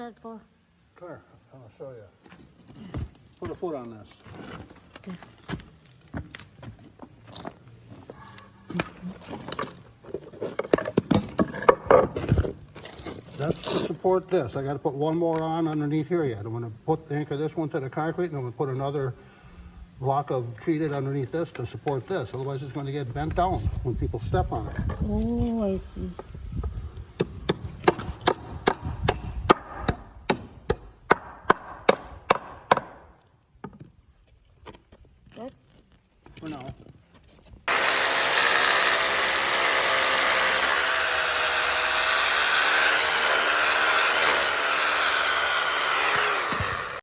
that for? Sure, I'll show you. Put a foot on this. Okay. That's to support this. I gotta put one more on underneath here yet. I'm gonna anchor this one to the concrete, and I'm gonna put another block of treated underneath this to support this. Otherwise, it's gonna get bent down when people step on it. Oh, I see. That For now.